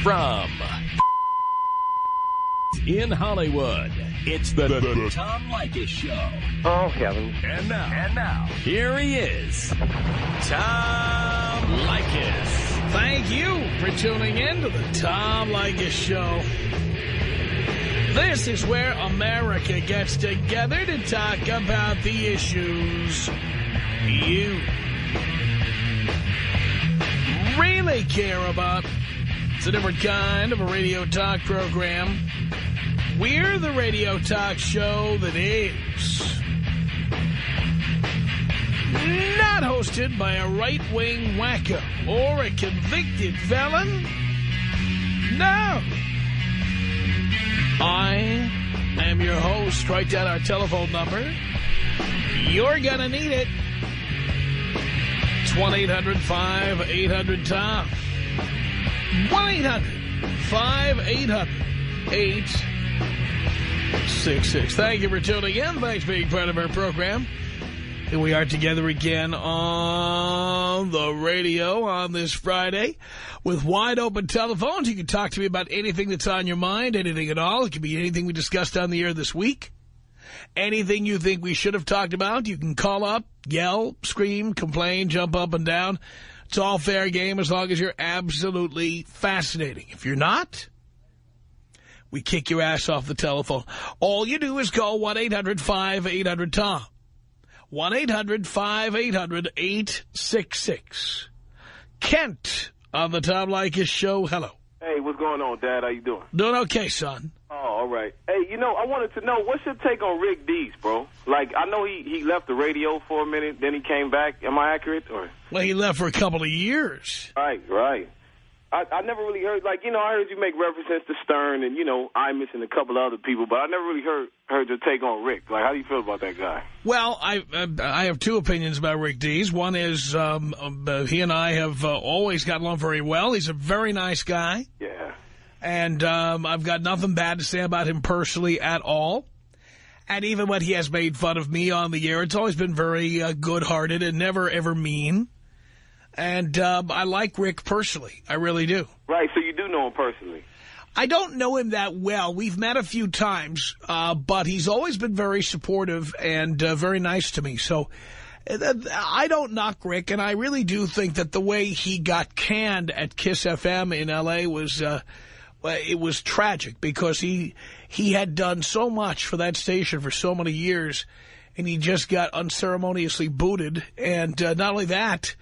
From in Hollywood, it's the Tom Leykis Show. Oh, heavens. And now, here he is, Tom Leykis. Thank you for tuning in to the Tom Leykis Show. This is where America gets together to talk about the issues you really care about. It's a different kind of a radio talk program. We're the radio talk show that is not hosted by a right-wing wacko or a convicted felon. No. I am your host. Write down our telephone number. You're gonna need it. It's 1-800-5800-TOM. 1-800-5800-866. Thank you for tuning in. Thanks for being part of our program. Here we are together again on the radio on this Friday with wide open telephones. You can talk to me about anything that's on your mind, anything at all. It could be anything we discussed on the air this week. Anything you think we should have talked about, you can call up, yell, scream, complain, jump up and down. It's all fair game as long as you're absolutely fascinating. If you're not, we kick your ass off the telephone. All you do is call 1-800-5800-TOM. 1-800-5800-866. Kent on the Tom Leykis Show. Hello. Hey, what's going on, Dad? How you doing? Doing okay, son. Oh, all right. Hey, you know, I wanted to know, what's your take on Rick Dees, bro? Like, I know he left the radio for a minute, then he came back. Am I accurate? Or? Well, he left for a couple of years. Right. I never really heard, like, you know, I heard you make references to Stern and, you know, Imus and a couple of other people, but I never really heard your take on Rick. Like, how do you feel about that guy? Well, I have two opinions about Rick Dees. One is he and I have always gotten along very well. He's a very nice guy. Yeah. And I've got nothing bad to say about him personally at all. And even when he has made fun of me on the air, it's always been very good-hearted and never, ever mean. And I like Rick personally. I really do. Right, so you do know him personally. I don't know him that well. We've met a few times, but he's always been very supportive and very nice to me. So I don't knock Rick, and I really do think that the way he got canned at Kiss FM in L.A. was it was tragic because he had done so much for that station for so many years, and he just got unceremoniously booted. And not only that,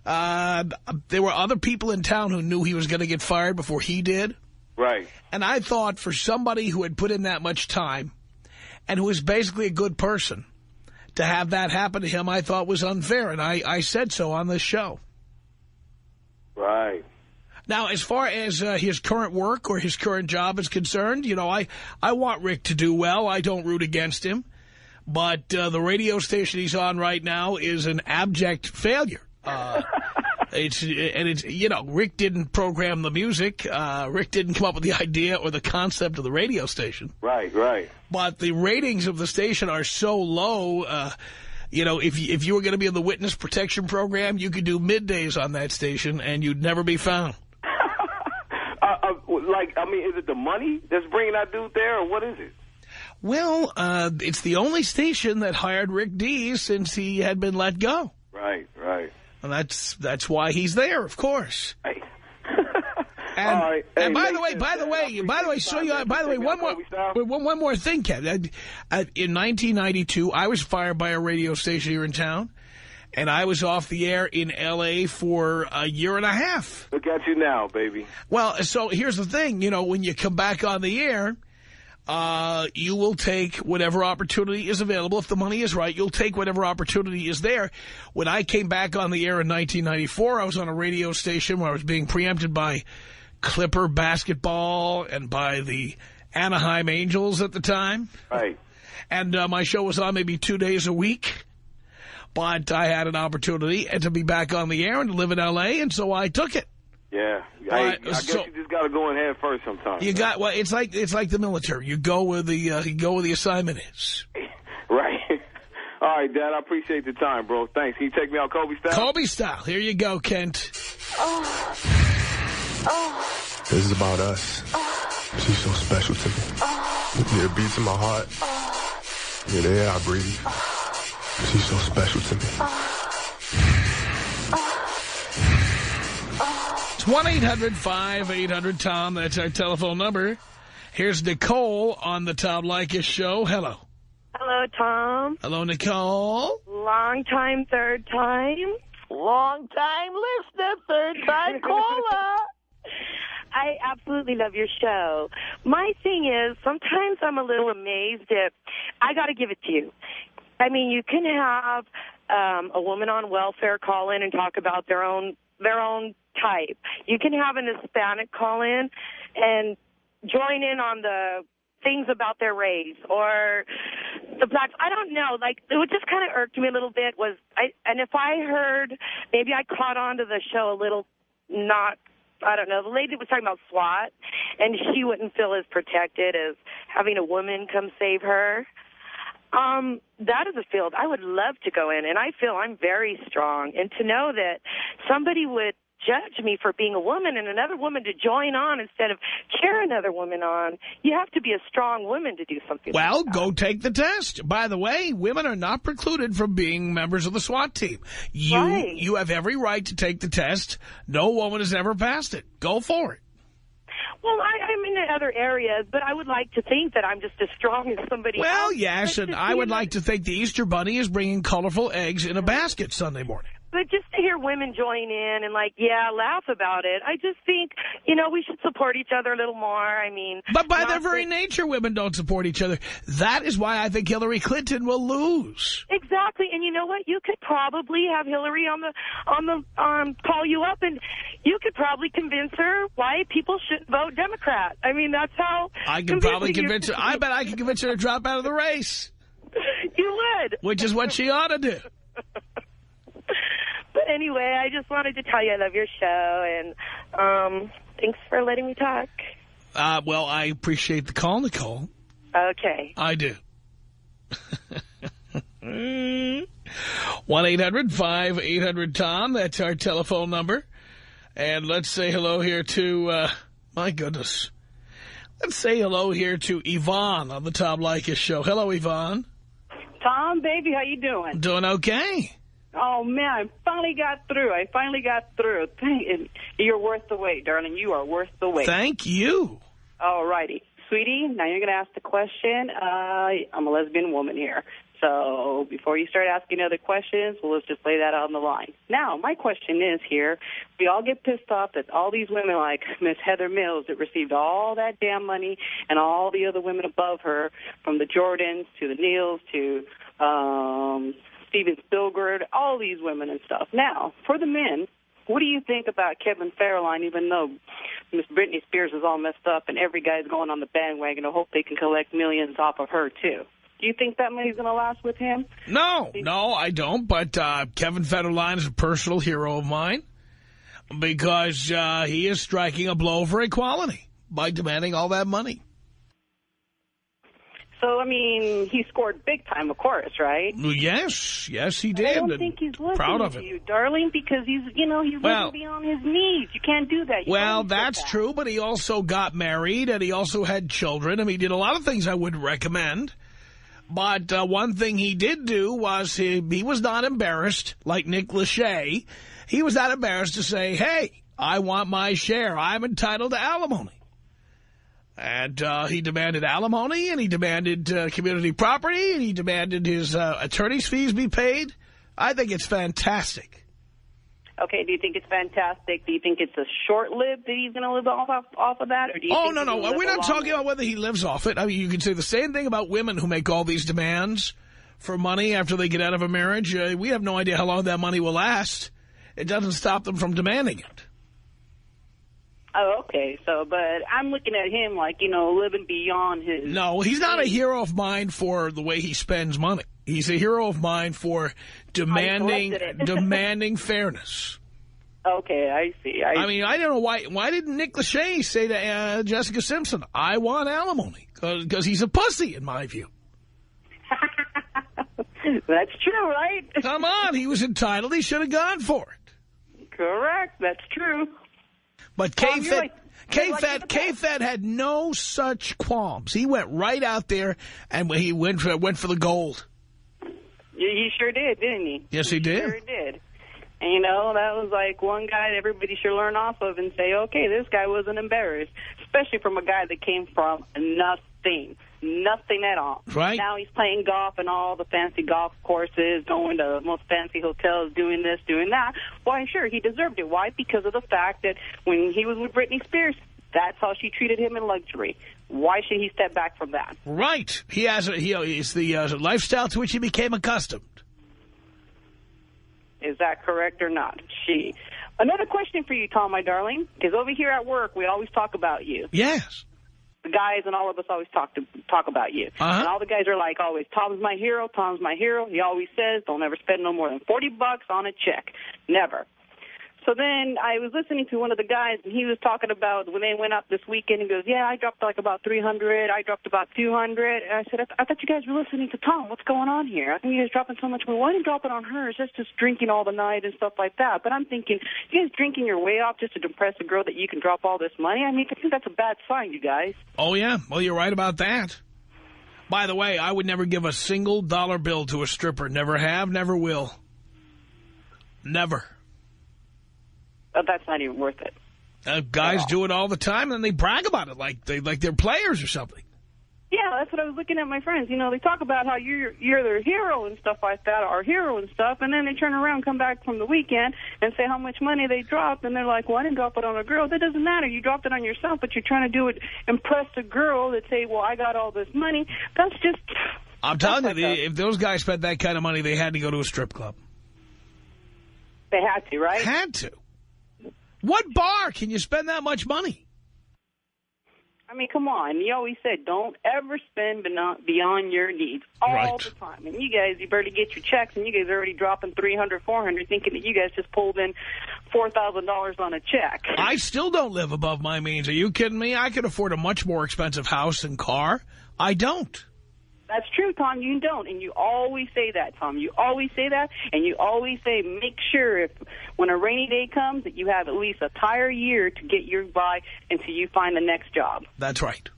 there were other people in town who knew he was going to get fired before he did. Right. And I thought for somebody who had put in that much time and who was basically a good person, to have that happen to him, I thought was unfair. And I said so on this show. Right. Now, as far as his current work or his current job is concerned, you know, I want Rick to do well. I don't root against him. But the radio station he's on right now is an abject failure. It's you know, Rick didn't program the music. Rick didn't come up with the idea or the concept of the radio station. Right. But the ratings of the station are so low. You know, if you were going to be in the witness protection program, you could do middays on that station and you'd never be found. Like, I mean, is it the money that's bringing that dude there, or what is it? Well, it's the only station that hired Rick Dees since he had been let go. Right. And that's why he's there, of course. Hey. And, all right. And hey, by the way, one more thing, Ken. In 1992, I was fired by a radio station here in town, and I was off the air in L.A. for a year and a half. Look at you now, baby. Well, so here's the thing. You know, when you come back on the air, you will take whatever opportunity is available. If the money is right, you'll take whatever opportunity is there. When I came back on the air in 1994, I was on a radio station where I was being preempted by Clipper basketball and by the Anaheim Angels at the time. Right. And my show was on maybe 2 days a week. But I had an opportunity to be back on the air and to live in L.A., and so I took it. Yeah, I guess you just got to go in head first sometimes. You got well. It's like the military. You go where the assignment is. Right. All right, Dad. I appreciate the time, bro. Thanks. Can you take me out Kobe style? Kobe style. Here you go, Kent. Oh. This is about us. She's so special to me. Yeah, it beats in my heart. Yeah, the air I breathe. She's so special to me. It's 1-800-5800-TOM. That's our telephone number. Here's Nicole on the Tom Leykis show. Hello. Hello, Tom. Hello, Nicole. Long time, third time. Long time listener, third time caller. I absolutely love your show. My thing is, sometimes I'm a little amazed at, I got to give it to you. I mean, you can have a woman on welfare call in and talk about their own type. You can have an Hispanic call in and join in on the things about their race, or the blacks. I don't know. Like, it just kind of irked me a little bit. And if I heard, maybe I caught on to the show a little, I don't know. The lady was talking about SWAT, and she wouldn't feel as protected as having a woman come save her. That is a field I would love to go in, and I feel I'm very strong. And to know that somebody would judge me for being a woman and another woman to join on instead of cheer another woman on, you have to be a strong woman to do something like that. Well, go take the test. By the way, women are not precluded from being members of the SWAT team. You have every right to take the test. No woman has ever passed it. Go for it. Well, I'm in other areas, but I would like to think that I'm just as strong as somebody else. Well, yes, and I would like to think the Easter Bunny is bringing colorful eggs in a basket Sunday morning. But just to hear women join in and, laugh about it, I just think, we should support each other a little more. I mean... But by their very nature, women don't support each other. That is why I think Hillary Clinton will lose. Exactly. And you know what? You could probably have Hillary call you up, and you could probably convince her why people shouldn't vote Democrat. I mean, that's how... I can probably convince her. I bet I can convince her to drop out of the race. You would. Which is what she ought to do. But anyway, I just wanted to tell you I love your show, and thanks for letting me talk. Well, I appreciate the call, Nicole. Okay. I do. 1-800-5800-TOM. That's our telephone number. And let's say hello here to, my goodness. Let's say hello here to Yvonne on the Tom Leykis show. Hello, Yvonne. Tom, baby, how you doing? Doing okay. Oh, man, I finally got through. And you're worth the wait, darling. You are worth the wait. Thank you. All righty. Sweetie, now you're going to ask the question. I'm a lesbian woman here. So before you start asking other questions, well, let's just lay that out on the line. Now, my question is here, we all get pissed off that all these women like Miss Heather Mills that received all that damn money and all the other women above her, from the Jordans to the Neils to Steven Spielberg, all these women and stuff. Now, for the men, what do you think about Kevin Federline, even though Miss Britney Spears is all messed up and every guy's going on the bandwagon to hope they can collect millions off of her, too? Do you think that money's going to last with him? No, I don't. But Kevin Federline is a personal hero of mine because he is striking a blow for equality by demanding all that money. So, I mean, he scored big time, of course, right? Yes, he did. I don't think he's listening proud of to it. you, darling, because he's living beyond his needs. You can't do that. That's true, but he also got married, and he also had children. I mean, he did a lot of things I wouldn't recommend. But one thing he did do was he was not embarrassed, like Nick Lachey. He was not embarrassed to say, hey, I want my share. I'm entitled to alimony. And he demanded alimony, and he demanded community property, and he demanded his attorney's fees be paid. I think it's fantastic. Okay, do you think it's fantastic? Do you think it's a short-lived that he's going to live off of that? Or do you think no. We're not talking about whether he lives off it. I mean, you can say the same thing about women who make all these demands for money after they get out of a marriage. We have no idea how long that money will last. It doesn't stop them from demanding it. Oh, okay. So, but I'm looking at him like, living beyond his... No, he's not a hero of mine for the way he spends money. He's a hero of mine for demanding fairness. Okay, I see. I mean, I don't know why didn't Nick Lachey say to Jessica Simpson, I want alimony? Because he's a pussy, in my view. That's true, right? Come on, he was entitled. He should have gone for it. Correct. That's true. But K-Fed had no such qualms. He went right out there and he went for the gold. He sure did, didn't he? Yes, he did. He sure did. And, you know, that was like one guy that everybody should learn off of and say, okay, this guy wasn't embarrassed, especially from a guy that came from nothing. Nothing at all. Right. Now he's playing golf and all the fancy golf courses, going to the most fancy hotels, doing this, doing that. Why, sure, he deserved it. Why? Because of the fact that when he was with Britney Spears, that's how she treated him in luxury. Why should he step back from that? Right. It's the lifestyle to which he became accustomed. Is that correct or not? Another question for you, Tom, my darling, because over here at work, we always talk about you. Yes. The guys and all of us always talk about you. And all the guys are like always, Tom's my hero, Tom's my hero. He always says, don't ever spend no more than $40 on a check. Never. So then I was listening to one of the guys, and he was talking about when they went up this weekend. He goes, yeah, I dropped like about 300. I dropped about 200. And I said, I thought you guys were listening to Tom. What's going on here? I think you guys dropping so much. Well, why didn't you drop it on hers? That's just drinking all the night and stuff like that. But I'm thinking, you guys drinking your way off just to impress a girl that you can drop all this money? I mean, I think that's a bad sign, you guys. Oh, yeah. Well, you're right about that. By the way, I would never give a single dollar bill to a stripper. Never have, never will. Never. That's not even worth it. Guys do it all the time, and they brag about it like they're players or something. Yeah, that's what I was looking at my friends. You know, they talk about how you're their hero and stuff like that, our hero and stuff, and then they turn around, come back from the weekend, and say how much money they dropped, and they're like, well, I didn't drop it on a girl. That doesn't matter. You dropped it on yourself, but you're trying to do it, impress a girl that say, well, I got all this money. That's just... I'm telling you, if those guys spent that kind of money, they had to go to a strip club. They had to, right? Had to. What bar can you spend that much money? I mean, come on. You always said don't ever spend beyond your needs all the time. And you guys, you better get your checks, and you guys are already dropping $300, $400, thinking that you guys just pulled in $4,000 on a check. I still don't live above my means. Are you kidding me? I could afford a much more expensive house and car. I don't. That's true, Tom. You don't, and you always say that, Tom. You always say that, and you always say make sure when a rainy day comes that you have at least an entire year to get your by until you find the next job. That's right.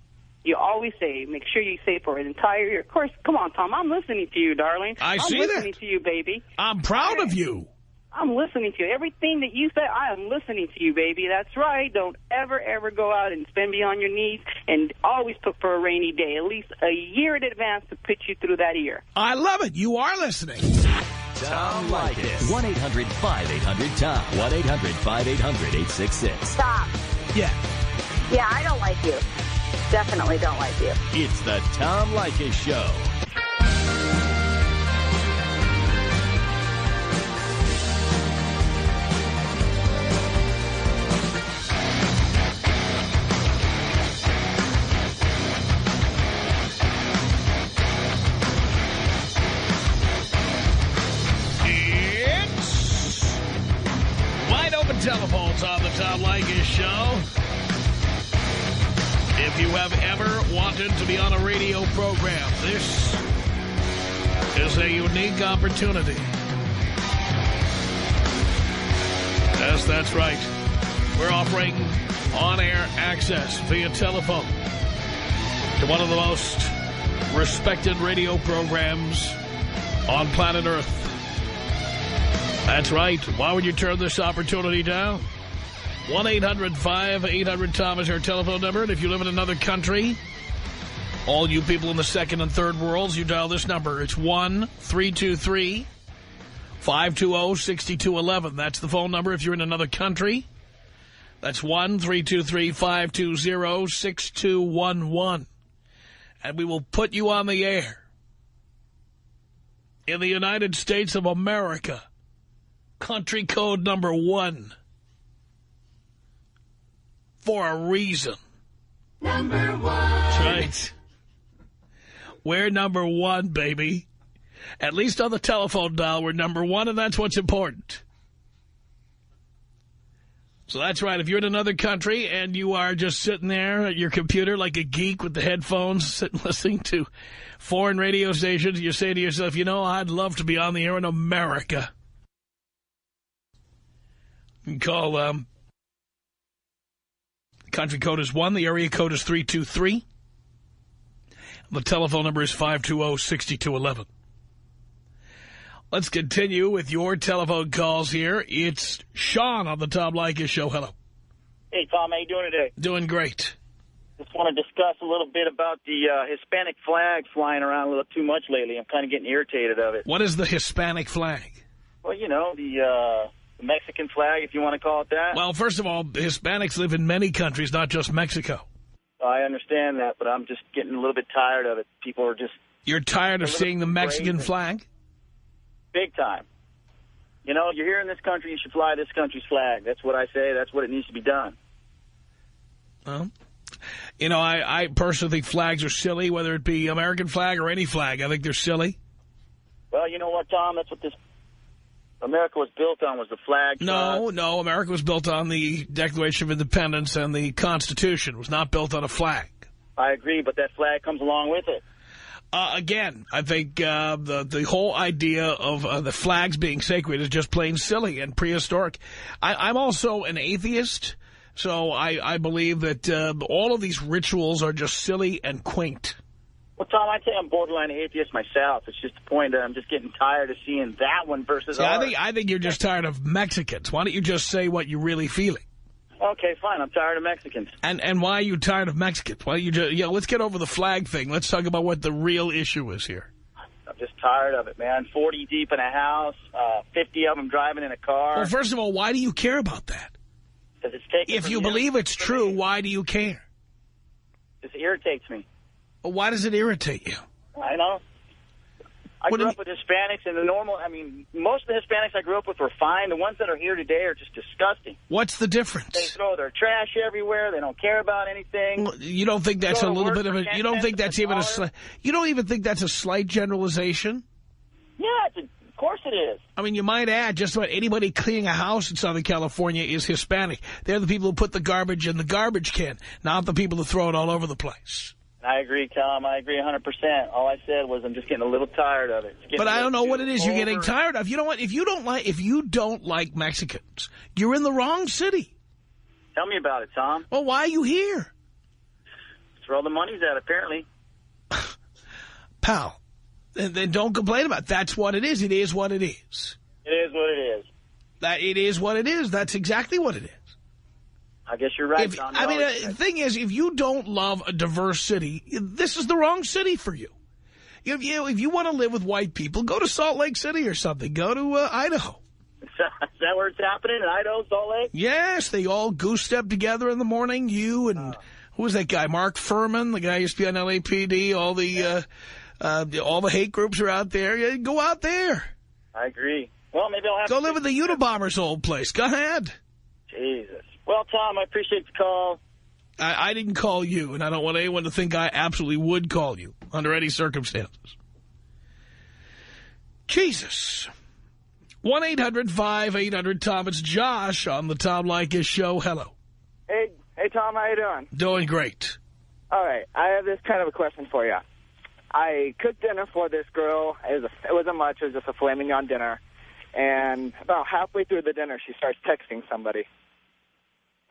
You always say make sure you save for an entire year. Of course, come on, Tom. I'm listening to you, darling. I'm listening to you, baby. I'm proud of you. I'm listening to you. Everything that you say, I am listening to you, baby. That's right. Don't ever, ever go out and spend beyond your needs, and always put for a rainy day, at least a year in advance to put you through that year. I love it. You are listening. Tom Leykis. 1-800-5800-TOM. 1-800-5800-866. Stop. Yeah. Yeah, I don't like you. Definitely don't like you. It's the Tom Leykis Show. Telephones on the Tom Leykis Show. If you have ever wanted to be on a radio program, this is a unique opportunity. Yes, that's right. We're offering on-air access via telephone to one of the most respected radio programs on planet Earth. That's right. Why would you turn this opportunity down? 1-800-5800-TOM is our telephone number. And if you live in another country, all you people in the second and third worlds, you dial this number. It's 1-323-520-6211. That's the phone number if you're in another country. That's 1-323-520-6211. And we will put you on the air in the United States of America. Country code number 1. For a reason. Number 1. That's right. We're number 1, baby. At least on the telephone dial, we're number 1, and that's what's important. So that's right. If you're in another country and you are just sitting there at your computer like a geek with the headphones, sitting listening to foreign radio stations, you say to yourself, you know, I'd love to be on the air in America. You call Country code is 1. The area code is 323. The telephone number is 520-6211. Let's continue with your telephone calls here. It's Sean on the Tom Leykis Show. Hello. Hey, Tom. How you doing today? Doing great. Just want to discuss a little bit about the Hispanic flag flying around a little too much lately. I'm kind of getting irritated of it. What is the Hispanic flag? Well, you know, the Mexican flag, if you want to call it that. Well, first of all, Hispanics live in many countries, not just Mexico. I understand that, but I'm just getting a little bit tired of it. People are just... You're tired of seeing the Mexican flag? Big time. You know, you're here in this country, you should fly this country's flag. That's what I say. That's what it needs to be done. Well, you know, I personally think flags are silly, whether it be American flag or any flag. I think they're silly. Well, you know what, Tom? That's what this America was built on, was the flag. No, America was built on the Declaration of Independence and the Constitution. It was not built on a flag. I agree, but that flag comes along with it. Again, I think the whole idea of the flags being sacred is just plain silly and prehistoric. I'm also an atheist, so I believe that all of these rituals are just silly and quaint. Well, Tom, I'd say I'm borderline atheist myself. It's just the point that I'm just getting tired of seeing that one versus ours. I think you're just tired of Mexicans. Why don't you just say what you're really feeling? Okay, fine. I'm tired of Mexicans. And why are you tired of Mexicans? Why don't you just, let's get over the flag thing. Let's talk about what the real issue is here. I'm just tired of it, man. 40 deep in a house, 50 of them driving in a car. Well, first of all, why do you care about that? Because it's taken. If you believe it's true, why do you care? It irritates me. Well, why does it irritate you? I know. I grew up with Hispanics, and most of the Hispanics I grew up with were fine. The ones that are here today are just disgusting. What's the difference? They throw their trash everywhere. They don't care about anything. Well, you don't think that's a little bit of a... You don't think that's even a... You don't even think that's a slight generalization? Yeah, of course it is. I mean, you might add just about anybody cleaning a house in Southern California is Hispanic. They're the people who put the garbage in the garbage can, not the people who throw it all over the place. I agree, Tom. I agree 100%. All I said was I'm just getting a little tired of it. But I don't know what it is you're getting tired of. You know what? If you don't like Mexicans, you're in the wrong city. Tell me about it, Tom. Well, why are you here? That's where all the money's at, apparently. Pal, then don't complain about it. That's what it is. It is what it is. It is what it is. It is what it is. That's exactly what it is. I guess you're right, Tom. The thing is, if you don't love a diverse city, this is the wrong city for you. If you want to live with white people, go to Salt Lake City or something. Go to Idaho. Is that where it's happening, in Idaho, Salt Lake? Yes, they all goose-step together in the morning. You and, who was that guy, Mark Furman, the guy who used to be on LAPD. All the hate groups are out there. Yeah, go out there. I agree. Well, maybe I'll have to live with the Unabomber's old place. Go ahead. Jesus. Well, Tom, I appreciate the call. I didn't call you, and I don't want anyone to think I absolutely would call you under any circumstances. Jesus. 1-800-5800-TOM. It's Josh on the Tom Leykis Show. Hello. Hey, Tom, how you doing? Doing great. All right, I have this kind of a question for you. I cooked dinner for this girl. It wasn't much. It was just a filet mignon dinner. And about halfway through the dinner, she starts texting somebody.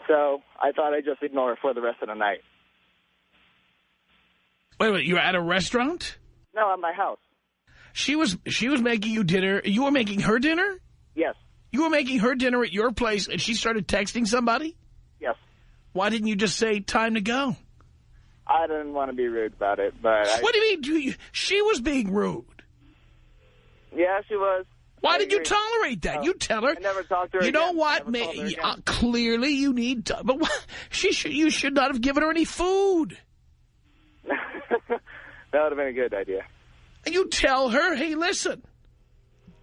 So I thought I'd just ignore her for the rest of the night. Wait a minute, you were at a restaurant? No, at my house. She was making you dinner. You were making her dinner? Yes. You were making her dinner at your place, and she started texting somebody? Yes. Why didn't you just say, time to go? I didn't want to be rude about it, but... What do you mean? She was being rude. Yeah, she was. Why did you tolerate that? You tell her. I never talked to her You know again. what? Clearly, you need to. But you should not have given her any food. That would have been a good idea. And you tell her, hey, listen,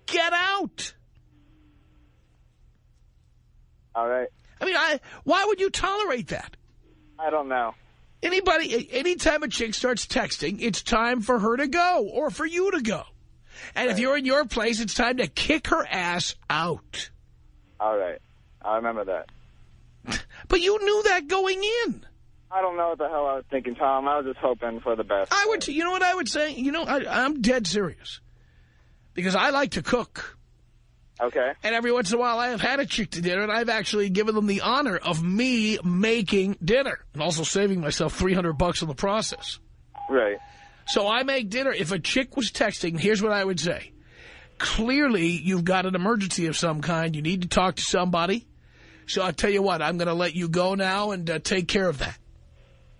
get out. All right. I mean, why would you tolerate that? I don't know. Anytime a chick starts texting, it's time for her to go or for you to go. And if you're in your place, it's time to kick her ass out. All right. I remember that. But you knew that going in. I don't know what the hell I was thinking, Tom. I was just hoping for the best. You know what I would say? You know, I'm dead serious. Because I like to cook. Okay. And every once in a while I have had a chick to dinner, and I've actually given them the honor of me making dinner and also saving myself $300 in the process. Right. So I make dinner. If a chick was texting, here's what I would say. Clearly, you've got an emergency of some kind. You need to talk to somebody. So I'll tell you what, I'm going to let you go now and take care of that.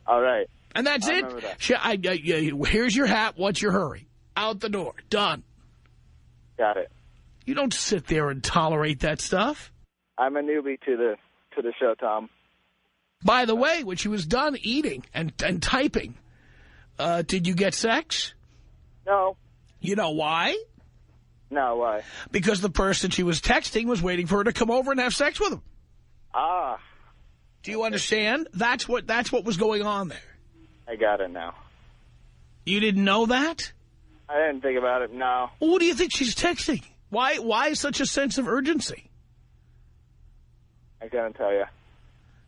All right. And that's it. That. Here's your hat. What's your hurry? Out the door. Done. Got it. You don't sit there and tolerate that stuff. I'm a newbie to the show, Tom. By the way, when she was done eating and typing, did you get sex? No. You know why? No, why? Because the person she was texting was waiting for her to come over and have sex with him. Ah. Do you understand? That's what was going on there. I got it now. You didn't know that? I didn't think about it, no. Well, what do you think she's texting? Why such a sense of urgency? I couldn't tell you.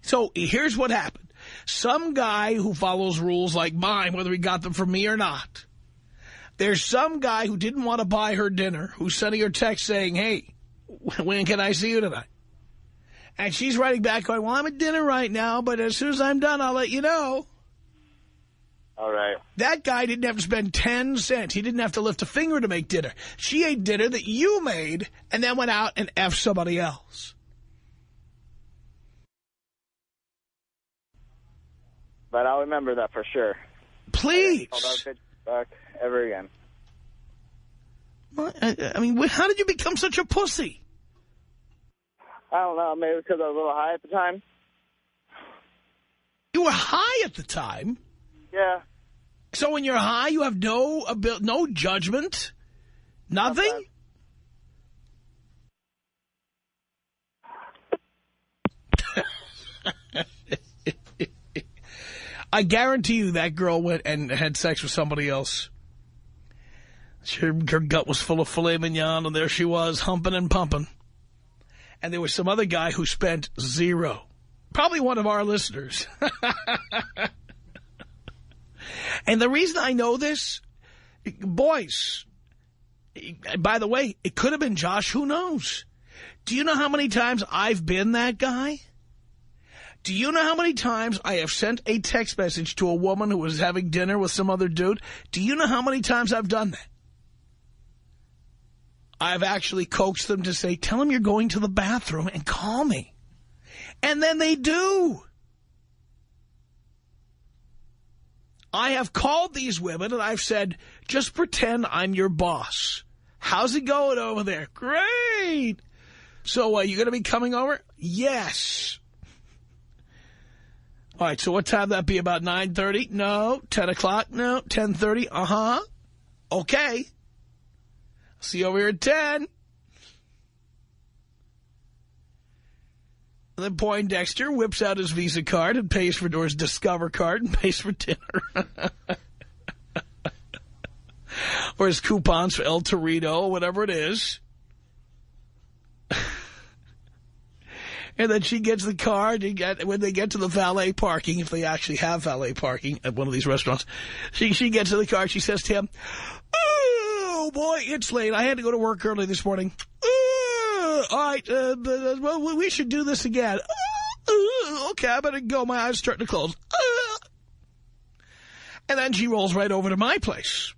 So here's what happened. Some guy who follows rules like mine, whether he got them from me or not, there's some guy who didn't want to buy her dinner who's sending her text saying, hey, when can I see you tonight? And she's writing back going, well, I'm at dinner right now, but as soon as I'm done, I'll let you know. All right. That guy didn't have to spend 10 cents. He didn't have to lift a finger to make dinner. She ate dinner that you made and then went out and F'd somebody else. But I'll remember that for sure. Please. Back ever again. I mean, how did you become such a pussy? I don't know. Maybe because I was a little high at the time. You were high at the time? Yeah. So when you're high, you have no judgment? Nothing? I guarantee you that girl went and had sex with somebody else. Her gut was full of filet mignon, and there she was, humping and pumping. And there was some other guy who spent $0. Probably one of our listeners. And the reason I know this, boys, by the way, it could have been Josh, who knows? Do you know how many times I've been that guy? Do you know how many times I have sent a text message to a woman who was having dinner with some other dude? Do you know how many times I've done that? I've actually coaxed them to say, tell them you're going to the bathroom and call me. And then they do. I have called these women and I've said, just pretend I'm your boss. How's it going over there? Great. So you going to be coming over? Yes. All right, so what time that be? About 9:30? No. 10 o'clock? No. 10:30? Uh-huh. Okay. See you over here at 10. And then Poindexter whips out his Visa card and pays for, or his Discover card and pays for dinner. Or his coupons for El Torito, whatever it is. And then she gets the card. When they get to the valet parking, if they actually have valet parking at one of these restaurants, she gets to the car. She says to him, oh, boy, it's late. I had to go to work early this morning. All right, well, we should do this again. Okay, I better go. My eyes are starting to close. And then she rolls right over to my place.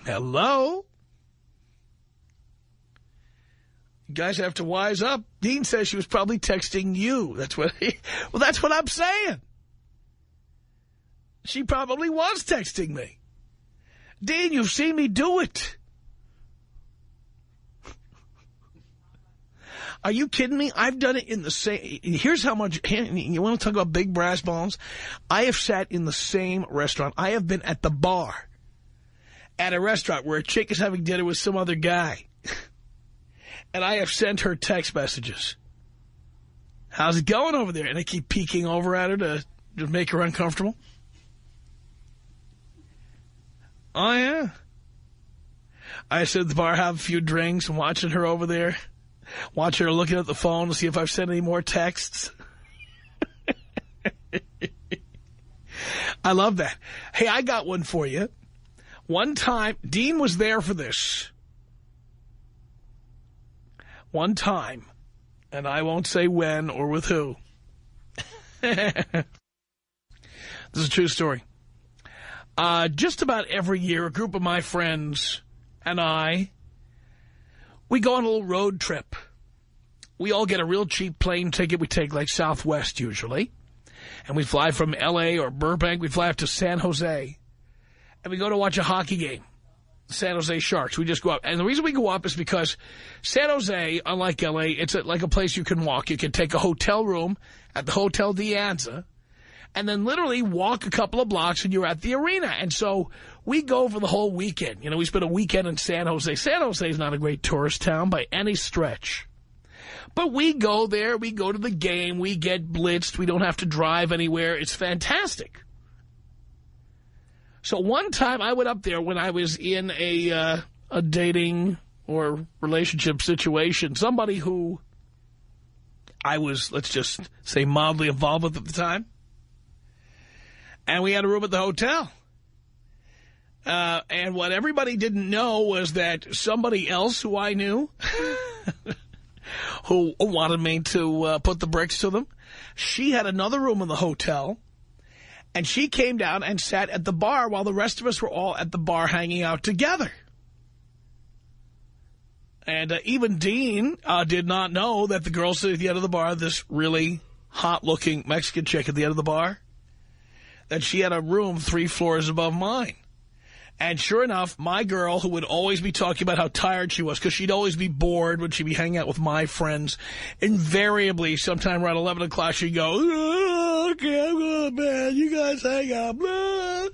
Hello? You guys have to wise up. Dean says she was probably texting you. That's what I'm saying. She probably was texting me. Dean, you've seen me do it. Are you kidding me? I've done it in the same... Here's how much... You want to talk about big brass balls? I have sat in the same restaurant. I have been at the bar at a restaurant where a chick is having dinner with some other guy. And I have sent her text messages. How's it going over there? And I keep peeking over at her to make her uncomfortable. Oh, yeah. I sit at the bar, have a few drinks, and watching her over there. Watch her looking at the phone to see if I've sent any more texts. I love that. Hey, I got one for you. One time, Dean was there for this. one time, and I won't say when or with who. This is a true story. Just about every year, a group of my friends and we go on a little road trip. We all get a real cheap plane ticket. We take like Southwest usually. And we fly from L.A. or Burbank. We fly up to San Jose. And we go to watch a hockey game. San Jose Sharks. We just go up. And the reason we go up is because San Jose, unlike L.A., it's like a place you can walk. You can take a hotel room at the Hotel De Anza and then literally walk a couple of blocks and you're at the arena. And so we go for the whole weekend. You know, we spent a weekend in San Jose. San Jose is not a great tourist town by any stretch. But we go there. We go to the game. We get blitzed. We don't have to drive anywhere. It's fantastic. So one time I went up there when I was in a dating or relationship situation. Somebody who I was, let's just say, mildly involved with at the time. And we had a room at the hotel. And what everybody didn't know was that somebody else who I knew who wanted me to put the bricks to them, she had another room in the hotel. And she came down and sat at the bar while the rest of us were all at the bar hanging out together. And even Dean did not know that the girl sitting at the end of the bar, this really hot-looking Mexican chick at the end of the bar, that she had a room 3 floors above mine. And sure enough, my girl, who would always be talking about how tired she was, because she'd always be bored when she'd be hanging out with my friends, invariably, sometime around 11 o'clock, she'd go, oh, okay, I'm going to bed. You guys hang out. Blah.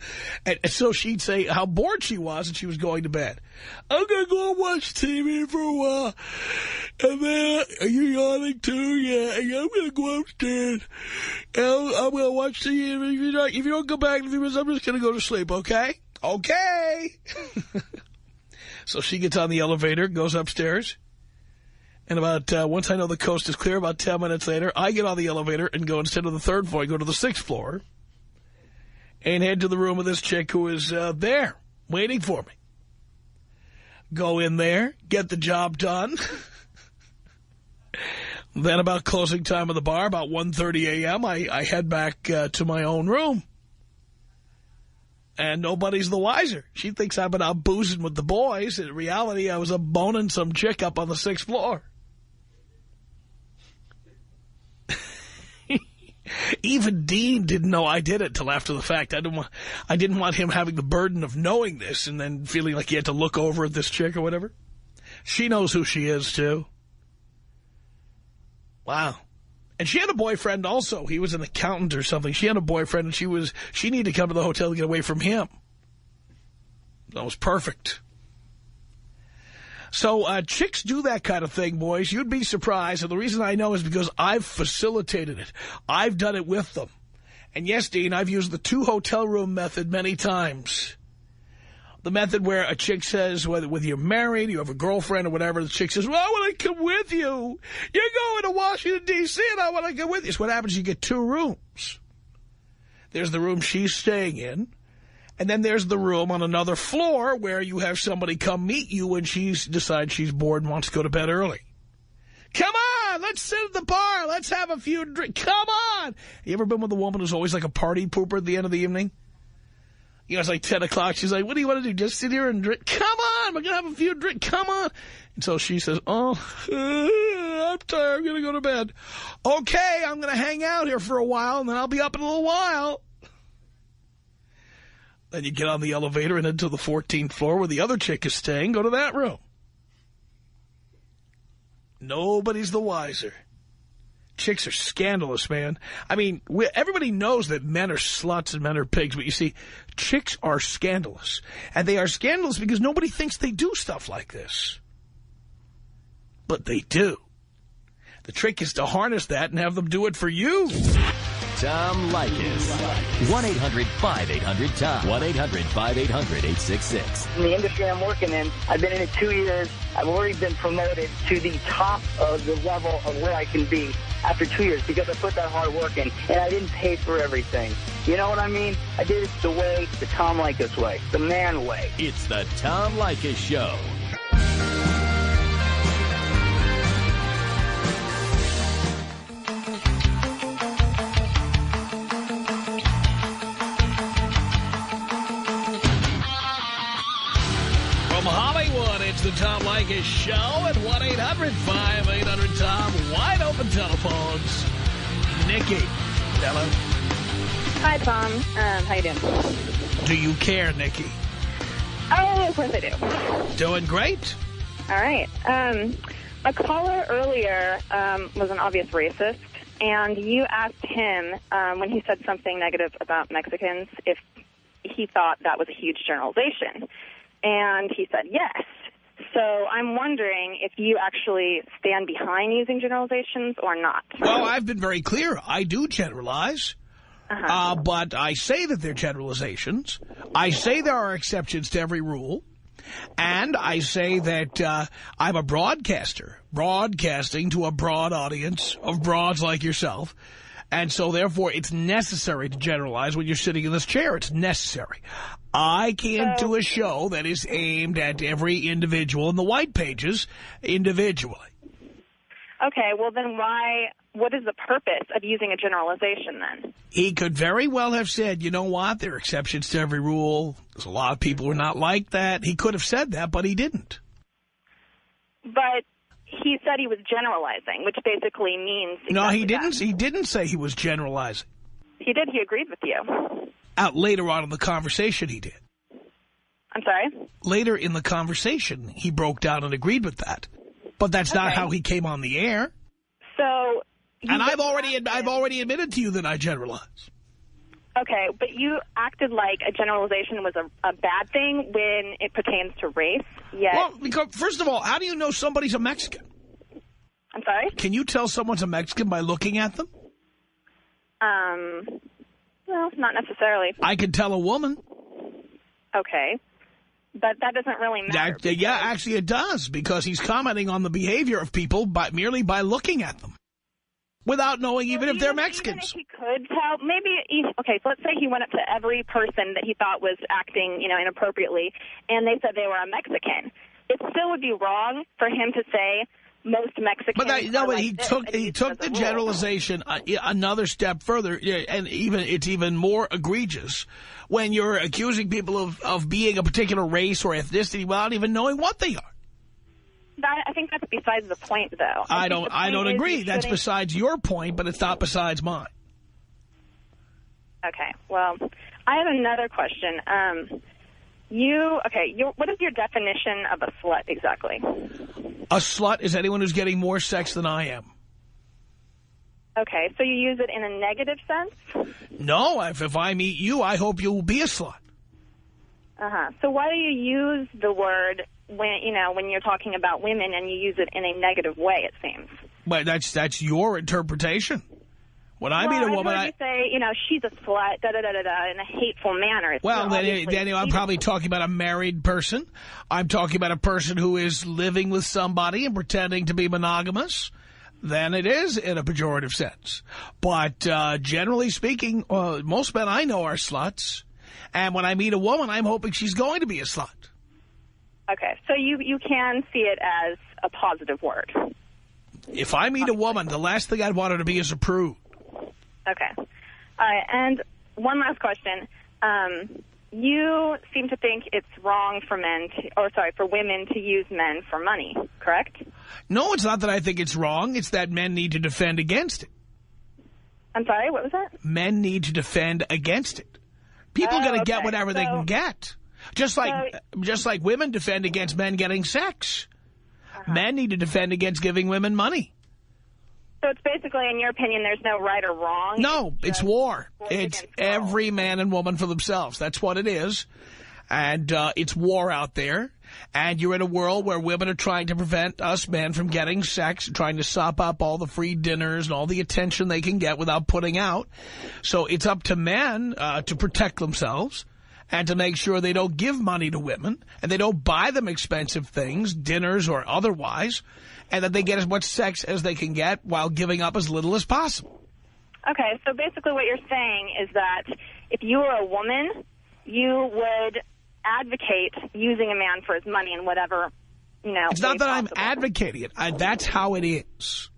And so she'd say how bored she was, and she was going to bed. I'm going to go watch TV for a while. And then, are you yawning too? Yeah, I'm going to go upstairs. And I'm going to watch TV. If you don't go back in a few minutes, I'm just going to go to sleep, okay? Okay. So she gets on the elevator, goes upstairs. And about, once I know the coast is clear, about 10 minutes later, I get on the elevator and go, instead of the 3rd floor, I go to the 6th floor. And head to the room of this chick who is there, waiting for me. Go in there, get the job done. Then about closing time of the bar, about 1:30 a.m., I head back to my own room. And nobody's the wiser. She thinks I've been out boozing with the boys. In reality, I was boning some chick up on the 6th floor. Even Dean didn't know I did it till after the fact. I didn't want him having the burden of knowing this and then feeling like he had to look over at this chick or whatever. She knows who she is, too. Wow. And she had a boyfriend also. He was an accountant or something. She had a boyfriend, and she needed to come to the hotel to get away from him. That was perfect. So chicks do that kind of thing, boys. You'd be surprised. And the reason I know is because I've facilitated it. I've done it with them. And yes, Dean, I've used the 2 hotel room method many times. The method where a chick says, whether you're married, you have a girlfriend or whatever, the chick says, well, I want to come with you. You're going to Washington, D.C., and I want to come with you. So what happens, you get 2 rooms. There's the room she's staying in, and then there's the room on another floor where you have somebody come meet you when she decides she's bored and wants to go to bed early. Come on, let's sit at the bar. Let's have a few drinks. Come on. You ever been with a woman who's always like a party pooper at the end of the evening? You know, it's like 10 o'clock. She's like, what do you want to do? Just sit here and drink? Come on, we're going to have a few drinks. Come on. And so she says, I'm tired. I'm going to go to bed. Okay, I'm going to hang out here for a while, and then I'll be up in a little while. Then you get on the elevator and into the 14th floor where the other chick is staying. Go to that room. Nobody's the wiser. Chicks are scandalous, man. I mean, everybody knows that men are sluts and men are pigs, but you see, chicks are scandalous. And they are scandalous because nobody thinks they do stuff like this. But they do. The trick is to harness that and have them do it for you. Tom Leykis. 1-800-5800-TOM. 1-800-5800-866. In the industry I'm working in, I've been in it 2 years. I've already been promoted to the top of the level of where I can be after 2 years because I put that hard work in, and I didn't pay for everything. You know what I mean? I did it the way, the Tom Leykis way, the man way. It's the Tom Leykis Show. the Tom Leykis Show at 1-800-5800-TOM. Wide open telephones. Nikki. Hello. Hi, Tom. How you doing? Do you care, Nikki? Oh, of course I do. Doing great. All right. A caller earlier was an obvious racist, and you asked him when he said something negative about Mexicans if he thought that was a huge generalization. And he said yes. So I'm wondering if you actually stand behind using generalizations or not. Well, I've been very clear. I do generalize. But I say that they're generalizations. I say there are exceptions to every rule. And I say that I'm a broadcaster, broadcasting to a broad audience of broads like yourself. And so, therefore, it's necessary to generalize when you're sitting in this chair. It's necessary. I can't do a show that is aimed at every individual in the white pages individually. Okay, well, then what is the purpose of using a generalization then? He could very well have said, you know what, there are exceptions to every rule. There's a lot of people who are not like that. He could have said that, but he didn't. But he said he was generalizing, which basically means... Exactly no, he didn't. That. He didn't say he was generalizing. He did. He agreed with you. Later on in the conversation, he did. I'm sorry? Later in the conversation, he broke down and agreed with that. But that's not how he came on the air. So... And I've already admitted to you that I generalize. Okay, but you acted like a generalization was a bad thing when it pertains to race, yet... Well, because, first of all, how do you know somebody's a Mexican? I'm sorry? Can you tell someone's a Mexican by looking at them? Well, not necessarily. I can tell a woman. Okay. But that doesn't really matter. Yeah, actually it does, because he's commenting on the behavior of people merely by looking at them. Without knowing even if they're Mexicans. Even if he could tell, okay, so let's say he went up to every person that he thought was acting, inappropriately, and they said they were a Mexican. It still would be wrong for him to say most Mexicans but he took the generalization another step further, and it's even more egregious when you're accusing people of being a particular race or ethnicity without even knowing what they are. I think that's besides the point, though. I don't agree. That's besides your point, but it's not besides mine. Okay. Well, I have another question. What is your definition of a slut exactly? A slut is anyone who's getting more sex than I am. Okay. So you use it in a negative sense? No. If I meet you, I hope you'll be a slut. So why do you use the word when you're talking about women and you use it in a negative way, it seems? But that's your interpretation. When I meet a woman, I say, she's a slut, da-da-da-da-da, in a hateful manner. Well, then I'm probably talking about a married person. I'm talking about a person who is living with somebody and pretending to be monogamous. Then it is in a pejorative sense. But generally speaking, most men I know are sluts. And when I meet a woman, I'm hoping she's going to be a slut. Okay, so you can see it as a positive word. If I meet a woman, the last thing I'd want her to be is a prude. Okay. All right, and one last question. You seem to think it's wrong for women to use men for money, correct? No, it's not that I think it's wrong. It's that men need to defend against it. I'm sorry, what was that? Men need to defend against it. People are going to get whatever they can get. Just like women defend against men getting sex. Men need to defend against giving women money. So it's basically, in your opinion, there's no right or wrong? No, it's war. It's every man and woman for themselves. That's what it is. And it's war out there. And you're in a world where women are trying to prevent us men from getting sex, trying to sop up all the free dinners and all the attention they can get without putting out. So it's up to men to protect themselves and to make sure they don't give money to women and they don't buy them expensive things, dinners or otherwise, and that they get as much sex as they can get while giving up as little as possible. Okay, so basically what you're saying is that if you were a woman, you would advocate using a man for his money and whatever, It's not that I'm advocating it. That's how it is.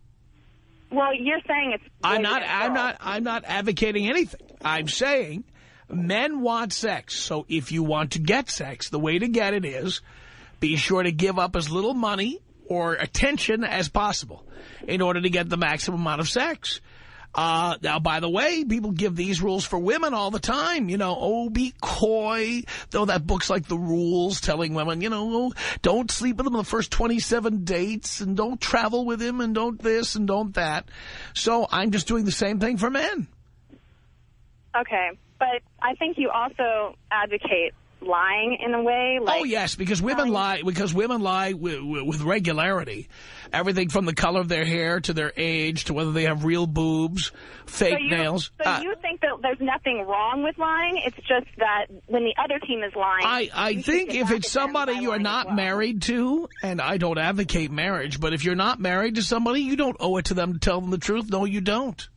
Well, you're saying it's... I'm not advocating anything. I'm saying men want sex. So if you want to get sex, the way to get it is be sure to give up as little money or attention as possible in order to get the maximum amount of sex. Now, by the way, people give these rules for women all the time. You know, oh, be coy. Though that book's like The Rules, telling women, you know, don't sleep with him on the first 27 dates, and don't travel with him, and don't this, and don't that. So I'm just doing the same thing for men. Okay, but I think you also advocate lying in a way. Like, oh, yes, because women lie. Because women lie with regularity. Everything from the color of their hair to their age to whether they have real boobs, fake nails. So you think that there's nothing wrong with lying? It's just that when the other team is lying... I think if it's somebody you are not married to, and I don't advocate marriage, but if you're not married to somebody, you don't owe it to them to tell them the truth. No, you don't.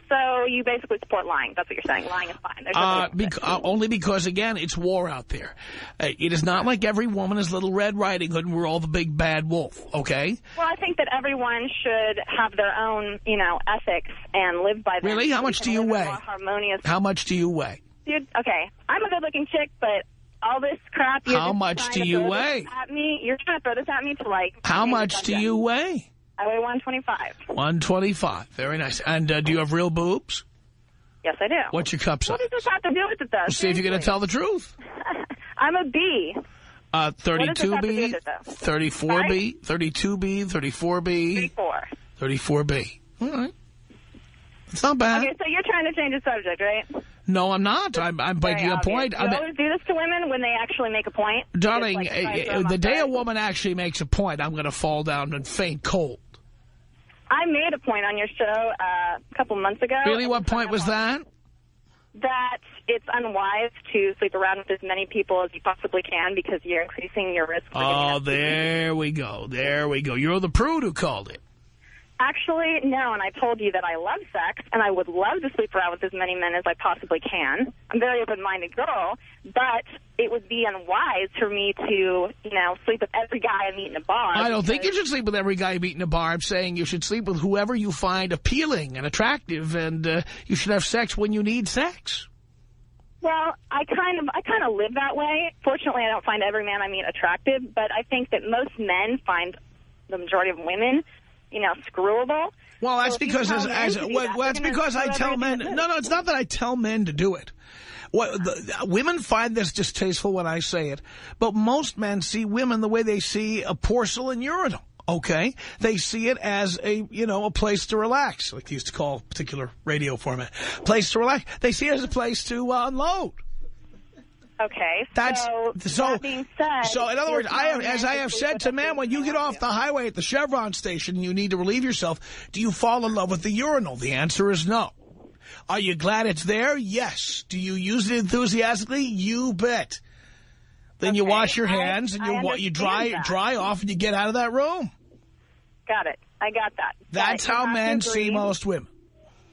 So you basically support lying. That's what you're saying. Lying is fine. There's only because, again, it's war out there. It is not like every woman is Little Red Riding Hood and we're all the big bad wolf, okay? Well, I think that everyone should have their own, you know, ethics and live by them. Really? How much do you weigh? Harmonious. How much do you weigh? Dude, okay. I'm a good-looking chick, but all this crap... How much do you weigh? You're trying to throw this at me to, like... How much do you weigh? I weigh 125. 125. Very nice. And do you have real boobs? Yes, I do. What's your cup size? What does this have to do with it, though? We'll see if you're going to tell the truth. I'm a B. 32B, 34B, 32B, 34B. 34B. All right. It's not bad. Okay, so you're trying to change the subject, right? No, I'm not. I'm making a point. Do you always do this to women when they actually make a point? Darling, like, the day a woman actually makes a point, I'm going to fall down and faint cold. I made a point on your show a couple months ago. Really? What point was that? That it's unwise to sleep around with as many people as you possibly can because you're increasing your risk. Oh, there we go. There we go. You're the prude who called it. Actually, no, and I told you that I love sex, and I would love to sleep around with as many men as I possibly can. I'm a very open-minded girl, but it would be unwise for me to, you know, sleep with every guy I meet in a bar. I don't think you should sleep with every guy you meet in a bar. I'm saying you should sleep with whoever you find appealing and attractive, and you should have sex when you need sex. Well, I kind of live that way. Fortunately, I don't find every man I meet attractive, but I think that most men find the majority of women, you know, screwable. Well, that's because that's because I tell men. No, it's not that I tell men to do it. Women find this distasteful when I say it, but most men see women the way they see a porcelain urinal. Okay, they see it as a place to relax, like they used to call a particular radio format, place to relax. They see it as a place to unload. Okay, so that being said, so in other words, as I have said to men, when you get off the highway at the Chevron station and you need to relieve yourself, do you fall in love with the urinal? The answer is no. Are you glad it's there? Yes. Do you use it enthusiastically? You bet. Then you wash your hands and you dry off and you get out of that room. Got it. I got that. That's how men see most women.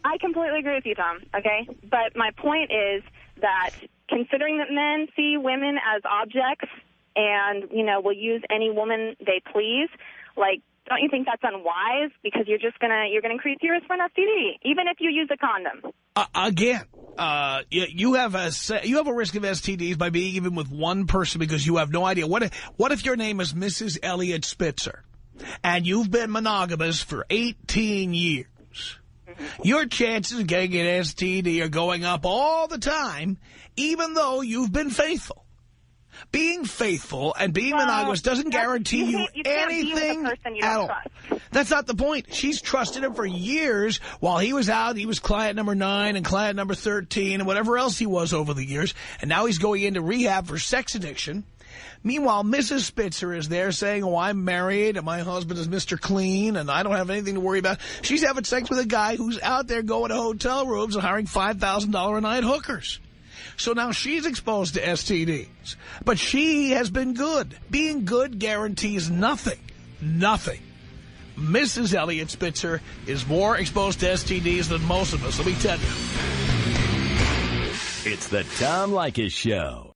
I completely agree with you, Tom, okay? But my point is that considering that men see women as objects and, you know, will use any woman they please, like, don't you think that's unwise? Because you're gonna increase your risk for an STD, even if you use a condom. Again, you have a risk of STDs by being even with one person because you have no idea. What if your name is Mrs. Elliot Spitzer and you've been monogamous for 18 years? Your chances of getting an STD are going up all the time, even though you've been faithful. Being faithful and being monogamous doesn't guarantee you anything at all. That's not the point. She's trusted him for years. While he was out, he was client number 9 and client number 13 and whatever else he was over the years. And now he's going into rehab for sex addiction. Meanwhile, Mrs. Spitzer is there saying, oh, I'm married and my husband is Mr. Clean and I don't have anything to worry about. She's having sex with a guy who's out there going to hotel rooms and hiring $5,000 a night hookers. So now she's exposed to STDs. But she has been good. Being good guarantees nothing. Nothing. Mrs. Elliot Spitzer is more exposed to STDs than most of us, let me tell you. It's the Tom Leykis Show.